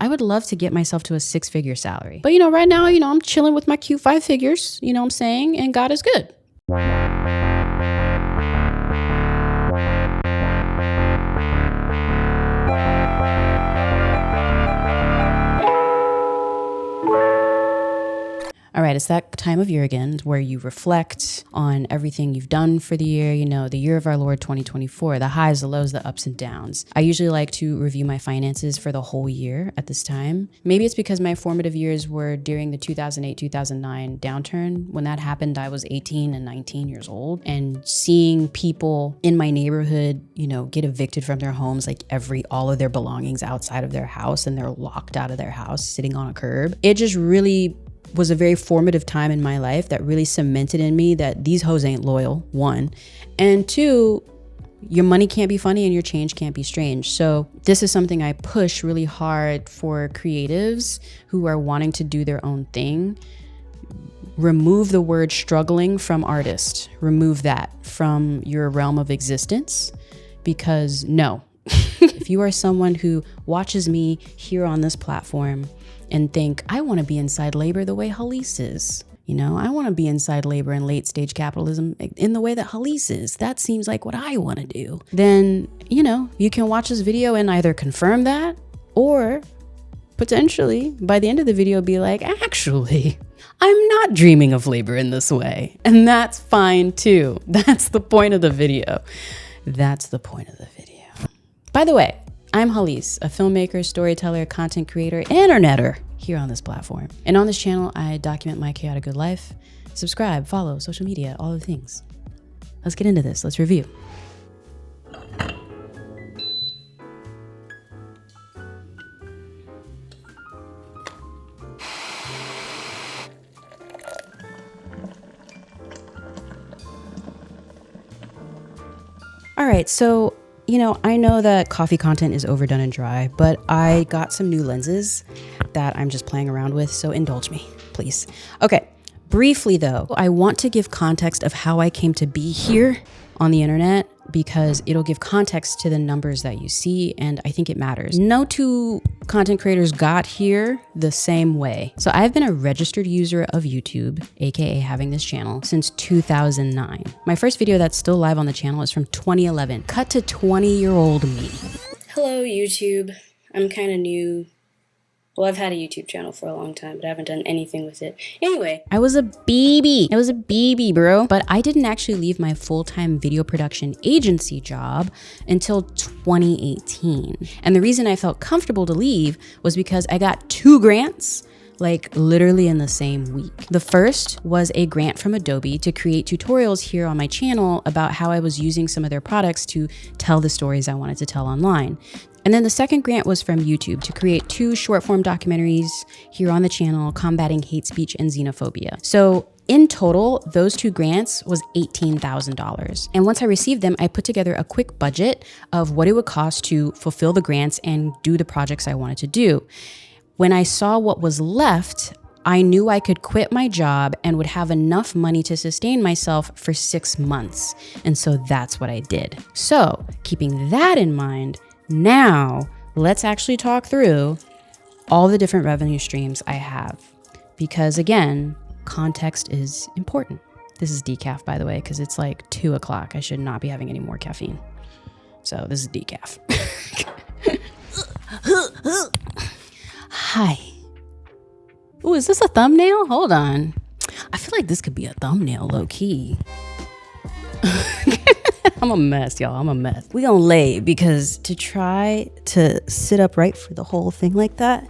I would love to get myself to a 6-figure salary. But right now, I'm chilling with my cute 5 figures, you know what I'm saying? And God is good. All right, it's that time of year again where you reflect on everything you've done for the year, the year of our Lord 2024, the highs, the lows, the ups and downs. I usually like to review my finances for the whole year at this time. Maybe it's because my formative years were during the 2008-2009 downturn. When that happened, I was 18 and 19 years old, and seeing people in my neighborhood, get evicted from their homes, like all of their belongings outside of their house, and they're locked out of their house, sitting on a curb. It just really was a very formative time in my life that really cemented in me that these hoes ain't loyal, 1. And 2, your money can't be funny and your change can't be strange. So this is something I push really hard for creatives who are wanting to do their own thing. Remove the word struggling from artist. Remove that from your realm of existence, because no. If you are someone who watches me here on this platform and think, I want to be inside labor the way Hallease is. I want to be inside labor and late stage capitalism in the way that Hallease is. That seems like what I want to do. Then, you can watch this video and either confirm that, or potentially by the end of the video be like, actually, I'm not dreaming of labor in this way. And that's fine too. That's the point of the video. That's the point of the video. By the way, I'm Hallease, a filmmaker, storyteller, content creator, internetter here on this platform. And on this channel, I document my chaotic good life. Subscribe, follow, social media, all the things. Let's get into this. Let's review. All right, so I know that coffee content is overdone and dry, but I got some new lenses that I'm just playing around with, so indulge me, please. Okay, briefly though, I want to give context of how I came to be here on the internet, because it'll give context to the numbers that you see, and I think it matters. No 2 content creators got here the same way. So I've been a registered user of YouTube, aka having this channel, since 2009. My first video that's still live on the channel is from 2011. Cut to 20-year-old me. Hello, YouTube. I'm kind of new. Well, I've had a YouTube channel for a long time, but I haven't done anything with it. Anyway, I was a baby. I was a baby, bro. But I didn't actually leave my full-time video production agency job until 2018. And the reason I felt comfortable to leave was because I got 2 grants, like literally in the same week. The first was a grant from Adobe to create tutorials here on my channel about how I was using some of their products to tell the stories I wanted to tell online. And then the second grant was from YouTube to create 2 short-form documentaries here on the channel combating hate speech and xenophobia. So in total, those 2 grants was $18,000. And once I received them, I put together a quick budget of what it would cost to fulfill the grants and do the projects I wanted to do. When I saw what was left, I knew I could quit my job and would have enough money to sustain myself for 6 months. And so that's what I did. So keeping that in mind, now let's actually talk through all the different revenue streams I have, because again, context is important. This is decaf, by the way, because it's like 2 o'clock. I should not be having any more caffeine. So this is decaf. Hi. Ooh, is this a thumbnail? Hold on. I feel like this could be a thumbnail, low key. I'm a mess, y'all. I'm a mess. We gonna lay, because to try to sit upright for the whole thing like that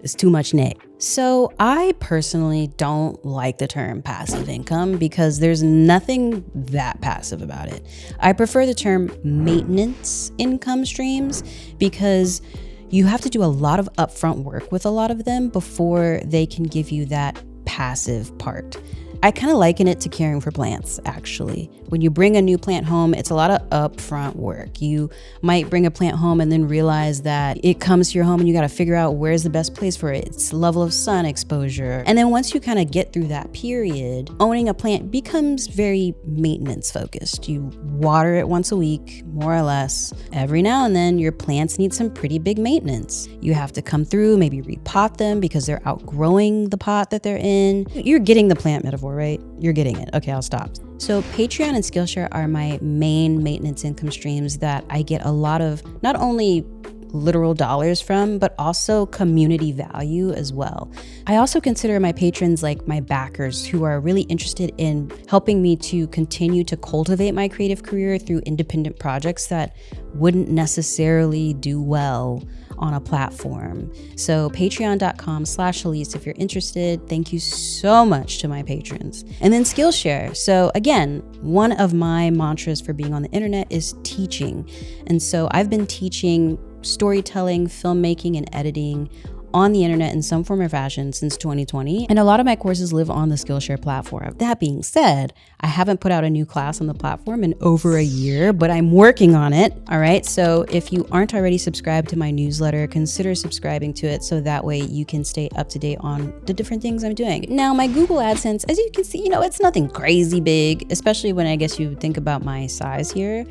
is too much neck. So I personally don't like the term passive income because there's nothing that passive about it. I prefer the term maintenance income streams because you have to do a lot of upfront work with a lot of them before they can give you that passive part. I kind of liken it to caring for plants, actually. When you bring a new plant home, it's a lot of upfront work. You might bring a plant home and then realize that it comes to your home and you got to figure out where's the best place for it. Its level of sun exposure. And then once you kind of get through that period, owning a plant becomes very maintenance focused. You water it once a week, more or less. Every now and then, your plants need some pretty big maintenance. You have to come through, maybe repot them because they're outgrowing the pot that they're in. You're getting the plant metaphor, right? You're getting it. Okay, I'll stop. So Patreon and Skillshare are my main maintenance income streams that I get a lot of not only literal dollars from, but also community value as well. I also consider my patrons like my backers who are really interested in helping me to continue to cultivate my creative career through independent projects that wouldn't necessarily do well on a platform. So patreon.com/Hallease if you're interested. Thank you so much to my patrons. And then Skillshare. So again, one of my mantras for being on the internet is teaching. And so I've been teaching storytelling, filmmaking, and editing on the internet in some form or fashion since 2020. And a lot of my courses live on the Skillshare platform. That being said, I haven't put out a new class on the platform in over a year, but I'm working on it. All right. So if you aren't already subscribed to my newsletter, consider subscribing to it so that way you can stay up to date on the different things I'm doing. Now, my Google AdSense, as you can see, it's nothing crazy big, especially when I guess you think about my size here.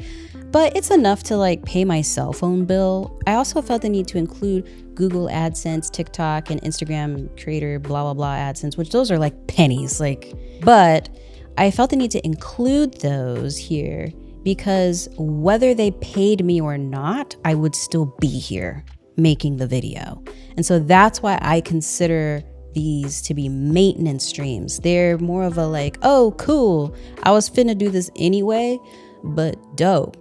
But it's enough to pay my cell phone bill. I also felt the need to include Google AdSense, TikTok, and Instagram creator blah, blah, blah AdSense, which those are like pennies. But I felt the need to include those here because whether they paid me or not, I would still be here making the video. And so that's why I consider these to be maintenance streams. They're more of a oh, cool, I was finna do this anyway, but dope.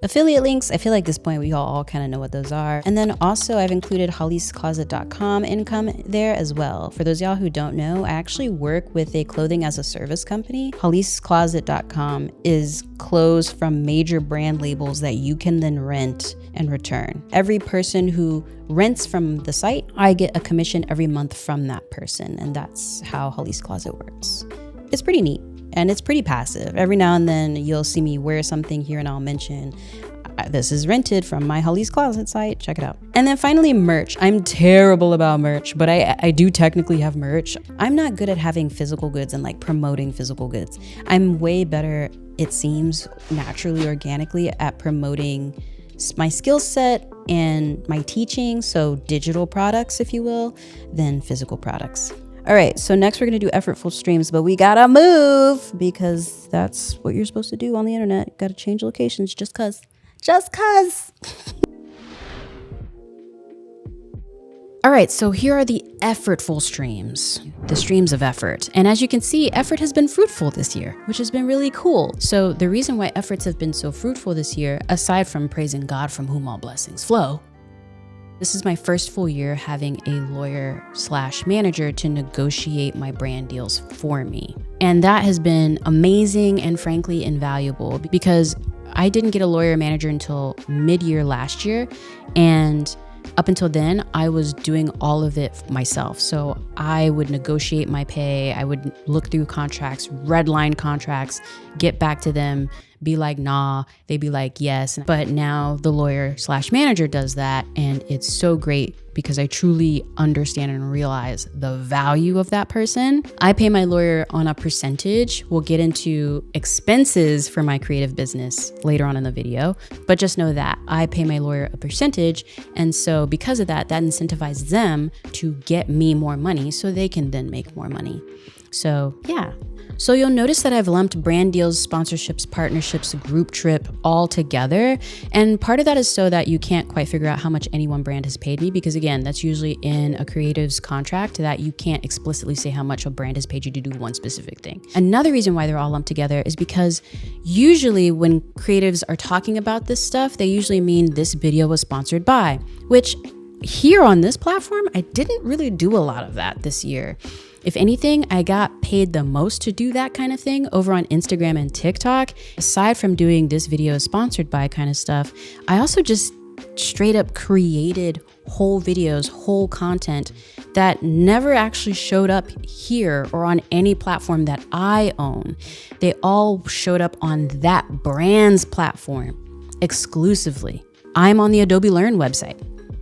Affiliate links, I feel like at this point we all kind of know what those are. And then also I've included HalleaseCloset.com income there as well. For those of y'all who don't know, I actually work with a clothing as a service company. HalleaseCloset.com is clothes from major brand labels that you can then rent and return. Every person who rents from the site, I get a commission every month from that person. And that's how Hallease Closet works. It's pretty neat. And it's pretty passive. Every now and then you'll see me wear something here and I'll mention, this is rented from my Hallease Closet site. Check it out. And then finally, merch. I'm terrible about merch, but I do technically have merch. I'm not good at having physical goods and promoting physical goods. I'm way better, it seems, naturally, organically at promoting my skill set and my teaching, so digital products, if you will, than physical products. All right, so next we're gonna do effortful streams, but we gotta move because that's what you're supposed to do on the internet. You gotta change locations just cause. All right, so here are the effortful streams, the streams of effort. And as you can see, effort has been fruitful this year, which has been really cool. So the reason why efforts have been so fruitful this year, aside from praising God from whom all blessings flow, this is my first full year having a lawyer/manager to negotiate my brand deals for me. And that has been amazing and frankly invaluable because I didn't get a lawyer manager until mid-year last year. And up until then, I was doing all of it myself. So I would negotiate my pay. I would look through contracts, redline contracts, get back to them, be like, nah, they'd be like, yes. But now the lawyer/manager does that. And it's so great because I truly understand and realize the value of that person. I pay my lawyer on a percentage. We'll get into expenses for my creative business later on in the video, but just know that I pay my lawyer a percentage. And so because of that, that incentivizes them to get me more money so they can then make more money. So yeah. So you'll notice that I've lumped brand deals, sponsorships, partnerships, group trip all together. And part of that is so that you can't quite figure out how much any one brand has paid me, because again, that's usually in a creative's contract that you can't explicitly say how much a brand has paid you to do one specific thing. Another reason why they're all lumped together is because usually when creatives are talking about this stuff, they usually mean this video was sponsored by, which here on this platform, I didn't really do a lot of that this year. If anything, I got paid the most to do that kind of thing over on Instagram and TikTok. Aside from doing this video is sponsored by kind of stuff, I also just straight up created whole videos, whole content that never actually showed up here or on any platform that I own. They all showed up on that brand's platform exclusively. I'm on the Adobe Learn website.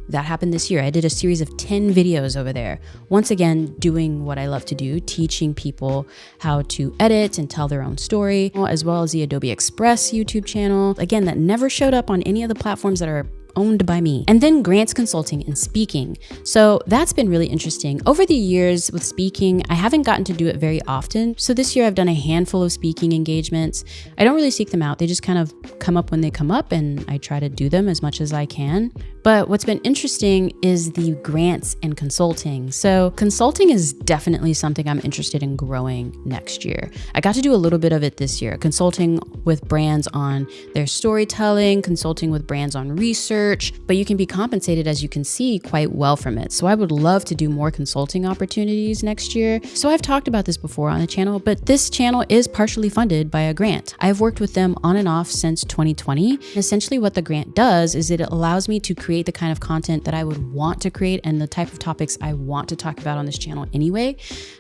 That happened this year. I did a series of 10 videos over there. Once again, doing what I love to do, teaching people how to edit and tell their own story, as well as the Adobe Express YouTube channel. Again, that never showed up on any of the platforms that are owned by me. And then grants consulting and speaking. So that's been really interesting. Over the years with speaking, I haven't gotten to do it very often. So this year I've done a handful of speaking engagements. I don't really seek them out. They just kind of come up when they come up, and I try to do them as much as I can. But what's been interesting is the grants and consulting. So consulting is definitely something I'm interested in growing next year. I got to do a little bit of it this year, consulting with brands on their storytelling, consulting with brands on research, but you can be compensated, as you can see, quite well from it. So I would love to do more consulting opportunities next year. So I've talked about this before on the channel, but this channel is partially funded by a grant. I've worked with them on and off since 2020. And essentially what the grant does is it allows me to create the kind of content that I would want to create and the type of topics I want to talk about on this channel anyway,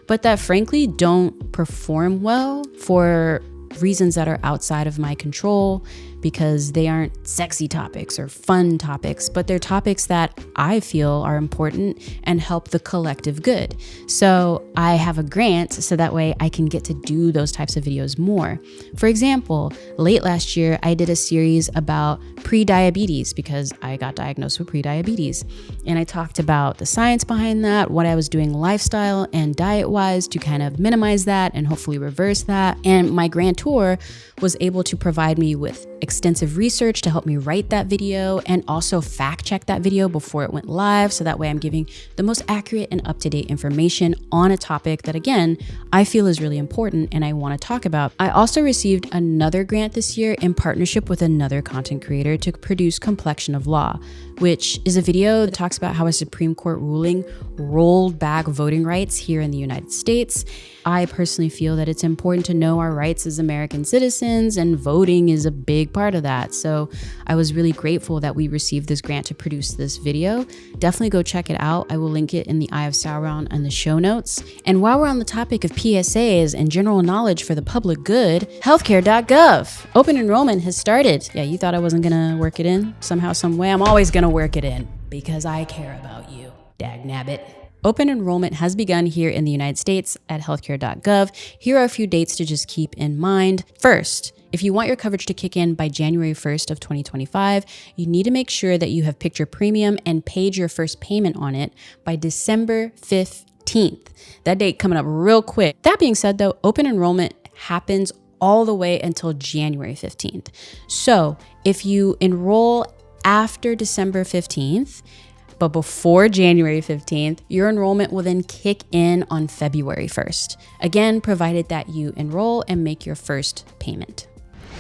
but that frankly don't perform well for reasons that are outside of my control, because they aren't sexy topics or fun topics, but they're topics that I feel are important and help the collective good. So I have a grant so that way I can get to do those types of videos more. For example, late last year, I did a series about pre-diabetes because I got diagnosed with pre-diabetes. And I talked about the science behind that, what I was doing lifestyle and diet-wise to kind of minimize that and hopefully reverse that. And my grantor was able to provide me with extensive research to help me write that video and also fact check that video before it went live. So that way I'm giving the most accurate and up-to-date information on a topic that, again, I feel is really important and I want to talk about. I also received another grant this year in partnership with another content creator to produce Complexion of Law, which is a video that talks about how a Supreme Court ruling rolled back voting rights here in the United States. I personally feel that it's important to know our rights as American citizens, and voting is a big part of that. So I was really grateful that we received this grant to produce this video. Definitely go check it out. I will link it in the Eye of Sauron and the show notes. And while we're on the topic of PSAs and general knowledge for the public good, healthcare.gov. Open enrollment has started. Yeah, you thought I wasn't gonna work it in somehow, some way? I'm always gonna work it in because I care about you, dagnabbit. Open enrollment has begun here in the United States at healthcare.gov. Here are a few dates to just keep in mind. First, if you want your coverage to kick in by January 1st of 2025, you need to make sure that you have picked your premium and paid your first payment on it by December 15th. That date coming up real quick. That being said though, open enrollment happens all the way until January 15th. So if you enroll after December 15th, but before January 15th, your enrollment will then kick in on February 1st. Again, provided that you enroll and make your first payment.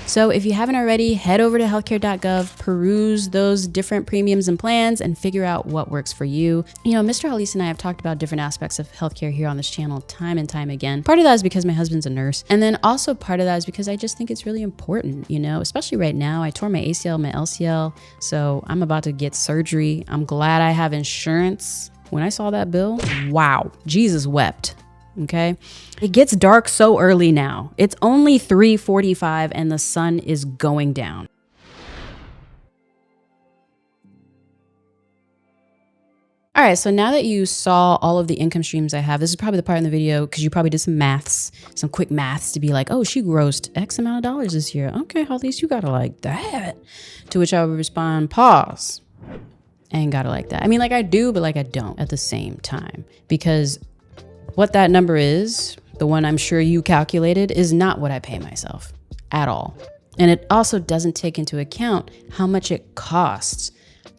So if you haven't already, head over to healthcare.gov, peruse those different premiums and plans, and figure out what works for you. You know, Mr. Hallease and I have talked about different aspects of healthcare here on this channel time and time again. Part of that is because my husband's a nurse. And then also part of that is because I just think it's really important, you know, especially right now. I tore my ACL, my LCL, so I'm about to get surgery. I'm glad I have insurance. When I saw that bill, wow, Jesus wept. Okay. It gets dark so early now. It's only 3:45 and the sun is going down. All right, so now that you saw all of the income streams I have, this is probably the part in the video because you probably did some maths, some quick maths to be like, oh, she grossed X amount of dollars this year. Okay, Hallease, you gotta like that. To which I would respond, pause. I ain't gotta like that. I mean, like I do, but like I don't at the same time, because what that number is, the one I'm sure you calculated, is not what I pay myself at all. And it also doesn't take into account how much it costs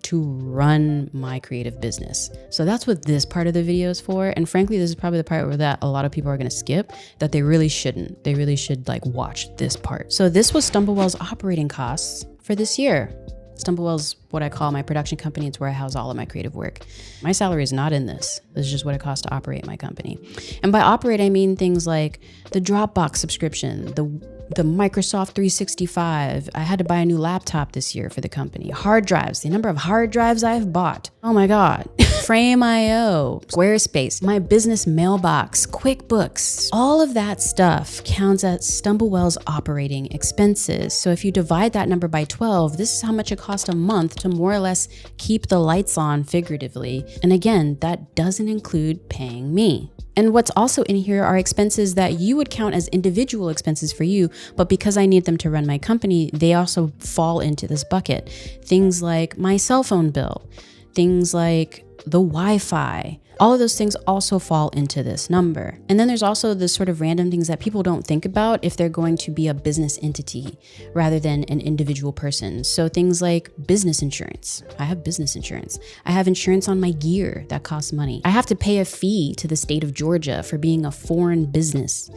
to run my creative business. So that's what this part of the video is for. And frankly, this is probably the part where that a lot of people are gonna skip, that they really shouldn't. They really should like watch this part. So this was Stumblewell's operating costs for this year. Stumblewell's what I call my production company. It's where I house all of my creative work. My salary is not in this. This is just what it costs to operate my company. And by operate, I mean things like the Dropbox subscription, the the Microsoft 365. I had to buy a new laptop this year for the company. Hard drives, the number of hard drives I've bought. Oh my God. Frame.io, Squarespace, my business mailbox, QuickBooks. All of that stuff counts as Stumblewell's operating expenses. So if you divide that number by 12, this is how much it costs a month to more or less keep the lights on figuratively. And again, that doesn't include paying me. And what's also in here are expenses that you would count as individual expenses for you, but because I need them to run my company, they also fall into this bucket. Things like my cell phone bill, things like the Wi-Fi, all of those things also fall into this number. And then there's also the sort of random things that people don't think about if they're going to be a business entity rather than an individual person. So things like business insurance. I have business insurance. I have insurance on my gear that costs money. I have to pay a fee to the state of Georgia for being a foreign business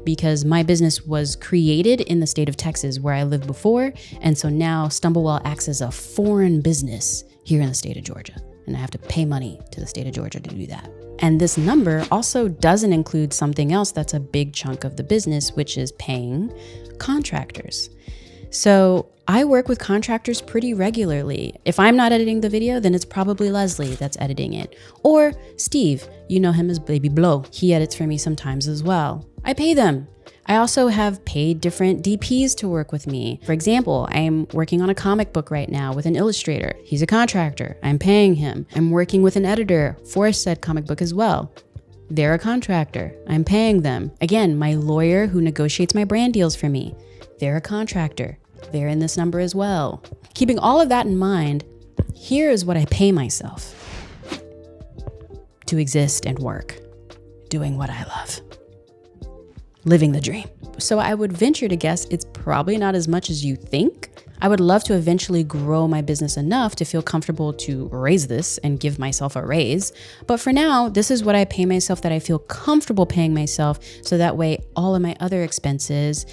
because my business was created in the state of Texas where I lived before. And so now Stumblewell acts as a foreign business here in the state of Georgia. And I have to pay money to the state of Georgia to do that. And this number also doesn't include something else that's a big chunk of the business, which is paying contractors. So I work with contractors pretty regularly. If I'm not editing the video, then it's probably Leslie that's editing it. Or Steve, you know him as Baby Blow. He edits for me sometimes as well. I pay them. I also have paid different DPs to work with me. For example, I'm working on a comic book right now with an illustrator. He's a contractor. I'm paying him. I'm working with an editor for said comic book as well. They're a contractor. I'm paying them. Again, my lawyer who negotiates my brand deals for me. They're a contractor. They're in this number as well. Keeping all of that in mind, here is what I pay myself to exist and work, doing what I love. Living the dream. So I would venture to guess it's probably not as much as you think. I would love to eventually grow my business enough to feel comfortable to raise this and give myself a raise. But for now, this is what I pay myself that I feel comfortable paying myself. So that way all of my other expenses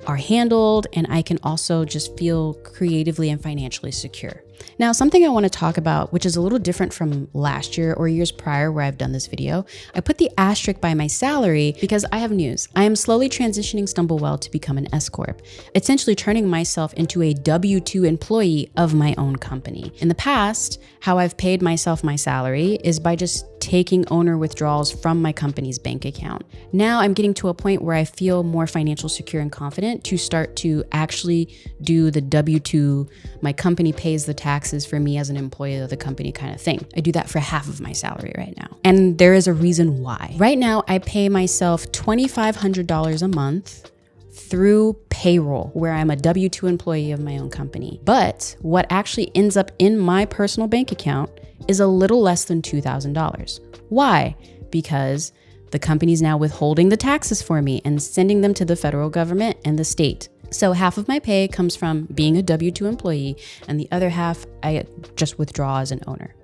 are handled and I can also just feel creatively and financially secure. Now, something I want to talk about, which is a little different from last year or years prior where I've done this video, I put the asterisk by my salary because I have news. I am slowly transitioning Stumblewell to become an S-Corp, essentially turning myself into a W-2 employee of my own company. In the past, how I've paid myself my salary is by just taking owner withdrawals from my company's bank account. Now I'm getting to a point where I feel more financially secure and confident to start to actually do the W-2, my company pays the taxes for me as an employee of the company kind of thing. I do that for half of my salary right now. And there is a reason why. Right now, I pay myself $2,500 a month through payroll, where I'm a W-2 employee of my own company. But what actually ends up in my personal bank account is a little less than $2,000. Why? Because the company's now withholding the taxes for me and sending them to the federal government and the state. So half of my pay comes from being a W-2 employee and the other half I just withdraw as an owner.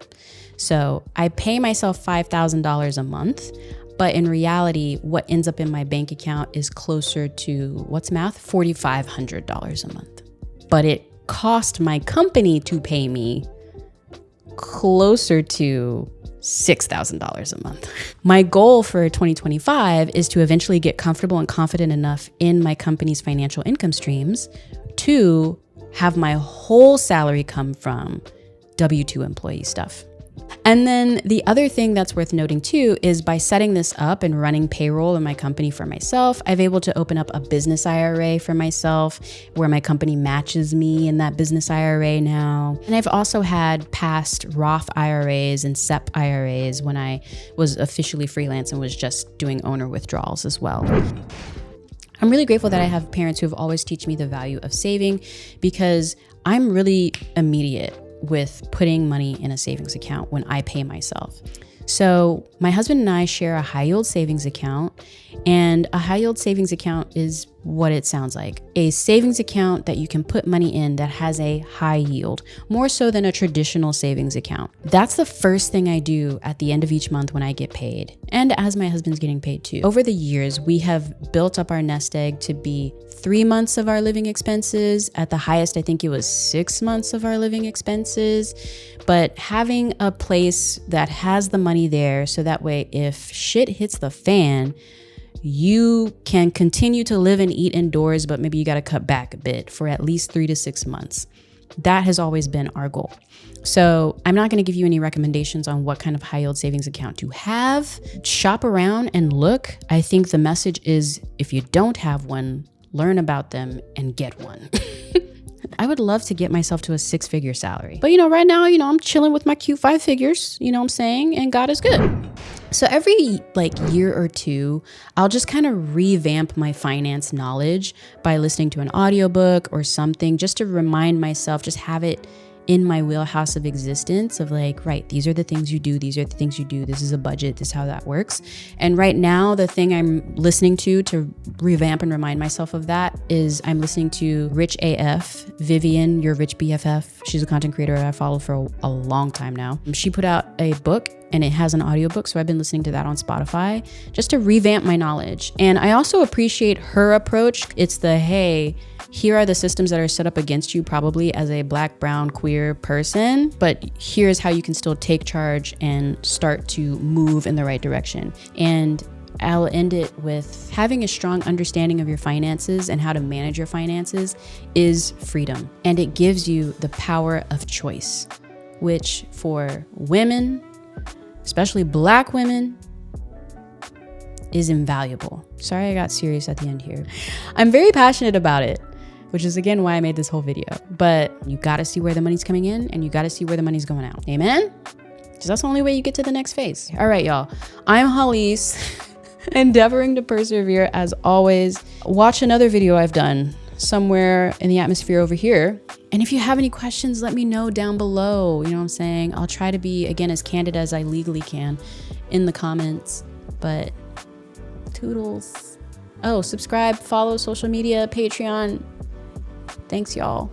So I pay myself $5,000 a month, but in reality, what ends up in my bank account is closer to, what's math? $4,500 a month. But it cost my company to pay me closer to $6,000 a month. My goal for 2025 is to eventually get comfortable and confident enough in my company's financial income streams to have my whole salary come from W-2 employee stuff. And then the other thing that's worth noting too is by setting this up and running payroll in my company for myself, I've able to open up a business IRA for myself where my company matches me in that business IRA now. And I've also had past Roth IRAs and SEP IRAs when I was officially freelance and was just doing owner withdrawals as well. I'm really grateful that I have parents who have always taught me the value of saving because I'm really immediate with putting money in a savings account when I pay myself. So my husband and I share a high yield savings account, and a high yield savings account is what it sounds like. A savings account that you can put money in that has a high yield, more so than a traditional savings account. That's the first thing I do at the end of each month when I get paid, and as my husband's getting paid too. Over the years, we have built up our nest egg to be 3 months of our living expenses. At the highest, I think it was 6 months of our living expenses. But having a place that has the money there so that way if shit hits the fan, you can continue to live and eat indoors, but maybe you got to cut back a bit for at least 3 to 6 months. That has always been our goal. So I'm not going to give you any recommendations on what kind of high yield savings account to have. Shop around and look. I think the message is, if you don't have one, learn about them and get one. I would love to get myself to a 6-figure salary. But right now, I'm chilling with my cute 5 figures, you know what I'm saying? And God is good. So every year or two, I'll just kind of revamp my finance knowledge by listening to an audiobook or something, just to remind myself, just have it in my wheelhouse of existence of right, these are the things you do. These are the things you do. This is a budget. This is how that works. And right now, the thing I'm listening to revamp and remind myself of that is I'm listening to Rich AF, Vivian, Your Rich BFF. She's a content creator I follow for a long time now. She put out a book and it has an audiobook. So I've been listening to that on Spotify just to revamp my knowledge. And I also appreciate her approach. It's the, hey, here are the systems that are set up against you probably as a Black, brown, queer person, but here's how you can still take charge and start to move in the right direction. And I'll end it with having a strong understanding of your finances and how to manage your finances is freedom. And it gives you the power of choice, which for women, especially Black women, is invaluable. Sorry, I got serious at the end here. I'm very passionate about it, which is again why I made this whole video. But you gotta see where the money's coming in and you gotta see where the money's going out. Amen? Because that's the only way you get to the next phase. All right, y'all. I'm Hallease, endeavoring to persevere as always. Watch another video I've done somewhere in the atmosphere over here. And if you have any questions, let me know down below. You know what I'm saying? I'll try to be, again, as candid as I legally can in the comments. But toodles. Oh, subscribe, follow social media, Patreon. Thanks, y'all.